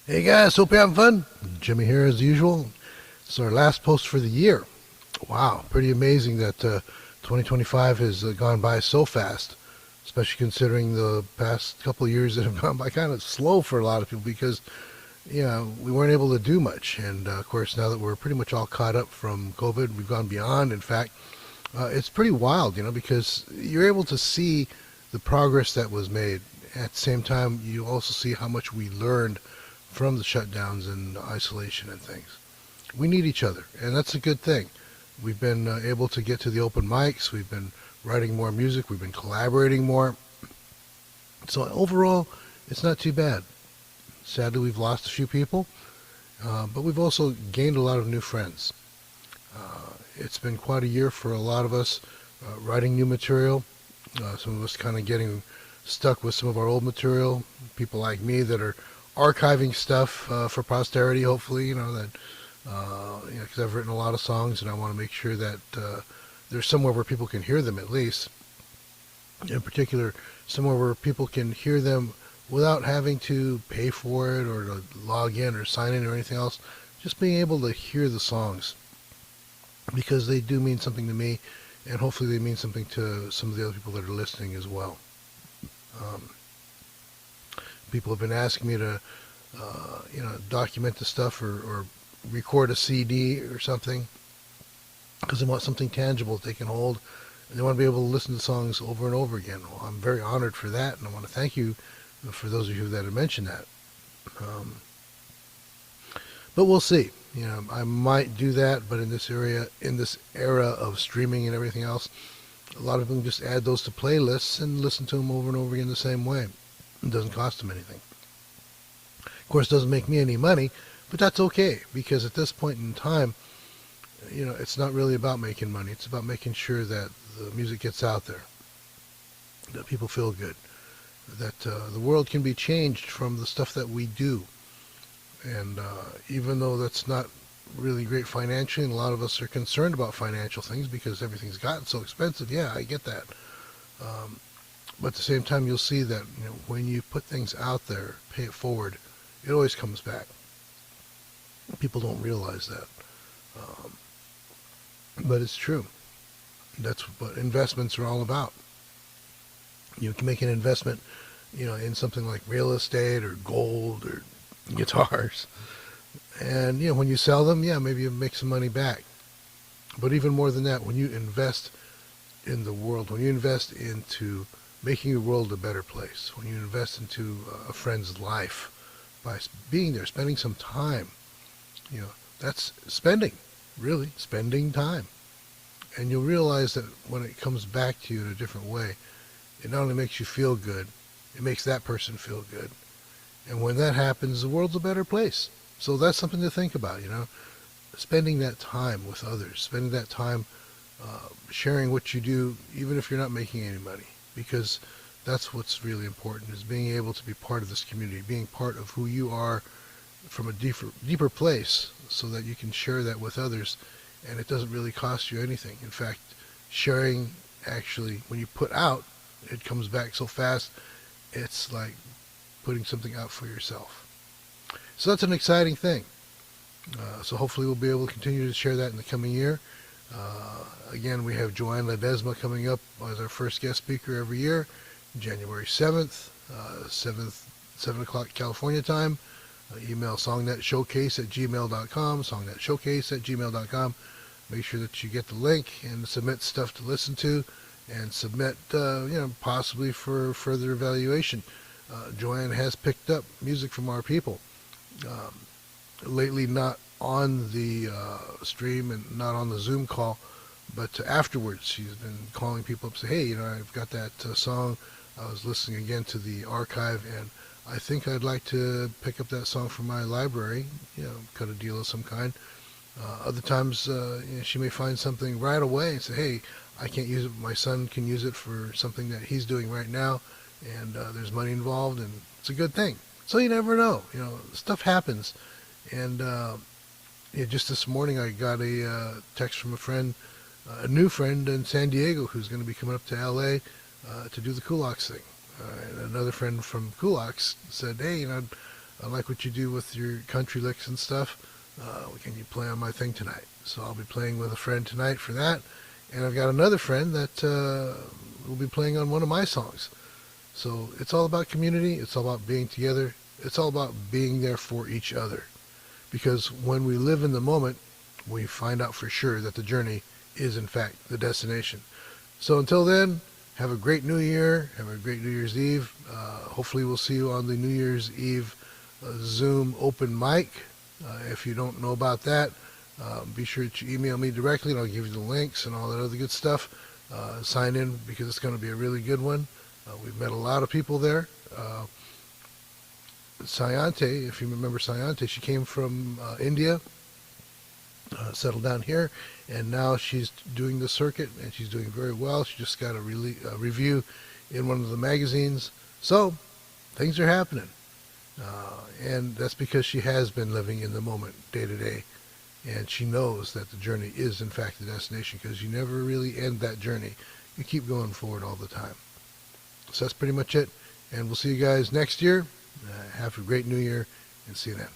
Hey guys, hope you're having fun. Jimmy here as usual. It's our last post for the year. Wow, pretty amazing that 2025 has gone by so fast, especially considering the past couple of years that have gone by kind of slow for a lot of people because, we weren't able to do much. And of course, now that we're pretty much all caught up from COVID, we've gone beyond. In fact, it's pretty wild, because you're able to see the progress that was made. At the same time, you also see how much we learned from the shutdowns and isolation and things. We need each other, and that's a good thing. We've been able to get to the open mics. We've been writing more music. We've been collaborating more. So overall, it's not too bad. Sadly, we've lost a few people, but we've also gained a lot of new friends. It's been quite a year for a lot of us writing new material. Some of us kind of getting stuck with some of our old material. People like me that are archiving stuff for posterity, hopefully, that because I've written a lot of songs and I want to make sure that there's somewhere where people can hear them at least. In particular, somewhere where people can hear them without having to pay for it or to log in or sign in or anything else. Just being able to hear the songs because they do mean something to me, and hopefully they mean something to some of the other people that are listening as well. Um, People have been asking me to, document the stuff or record a CD or something because they want something tangible that they can hold, and they want to be able to listen to songs over and over again. Well, I'm very honored for that, and I want to thank you for those of you that have mentioned that. Um, but we'll see. I might do that, but in this era of streaming and everything else, a lot of them just add those to playlists and listen to them over and over again the same way. It doesn't cost them anything. Of course, it doesn't make me any money, but that's okay because at this point in time, it's not really about making money. It's about making sure that the music gets out there, that people feel good, that the world can be changed from the stuff that we do. And even though that's not really great financially, and a lot of us are concerned about financial things because everything's gotten so expensive, yeah, I get that. Um, but at the same time, you'll see that when you put things out there, pay it forward, it always comes back. People don't realize that. Um, but it's true. That's what investments are all about. You can make an investment, in something like real estate or gold or guitars. And, when you sell them, yeah, maybe you make some money back. But even more than that, when you invest in the world, when you invest into making the world a better place, when you invest into a friend's life by being there, spending some time, that's spending, really, spending time. And you'll realize that when it comes back to you in a different way, it not only makes you feel good, it makes that person feel good. And when that happens, the world's a better place. So that's something to think about, spending that time with others, spending that time sharing what you do, even if you're not making any money, because that's what's really important, is being able to be part of this community, being part of who you are from a deeper place so that you can share that with others, and it doesn't really cost you anything. In fact, sharing actually, when you put out, it comes back so fast, it's like putting something out for yourself. So that's an exciting thing. So hopefully we'll be able to continue to share that in the coming year. Again, we have Joanne Ledesma coming up as our first guest speaker every year, January 7th, 7 o'clock California time. Email songnetshowcase@gmail.com, songnetshowcase@gmail.com. Make sure that you get the link and submit stuff to listen to and submit, possibly for further evaluation. Joanne has picked up music from our people. Lately, not on the stream and not on the Zoom call, but afterwards she's been calling people up, say, hey, I've got that song. I was listening again to the archive, and I think I'd like to pick up that song from my library, cut a deal of some kind. Other times, she may find something right away and say, hey, I can't use it, but my son can use it for something that he's doing right now, and there's money involved, and it's a good thing. So you never know. Stuff happens. And just this morning I got a text from a friend, a new friend in San Diego who's going to be coming up to L.A. To do the Kulaks thing. And another friend from Kulaks said, hey, I like what you do with your country licks and stuff. Can you play on my thing tonight? So I'll be playing with a friend tonight for that. And I've got another friend that will be playing on one of my songs. So it's all about community. It's all about being together. It's all about being there for each other. Because when we live in the moment, we find out for sure that the journey is in fact the destination. So until then, have a great New Year. Have a great New Year's Eve. Hopefully we'll see you on the New Year's Eve Zoom open mic. If you don't know about that, be sure to email me directly and I'll give you the links and all that other good stuff. Sign in because it's going to be a really good one. We've met a lot of people there. Sayante, if you remember Sayante, she came from India, settled down here, and now she's doing the circuit and she's doing very well. She just got a review in one of the magazines. So things are happening. And that's because she has been living in the moment day to day. And she knows that the journey is, in fact, the destination because you never really end that journey. You keep going forward all the time. So that's pretty much it. And we'll see you guys next year. Have a great New Year and see you then.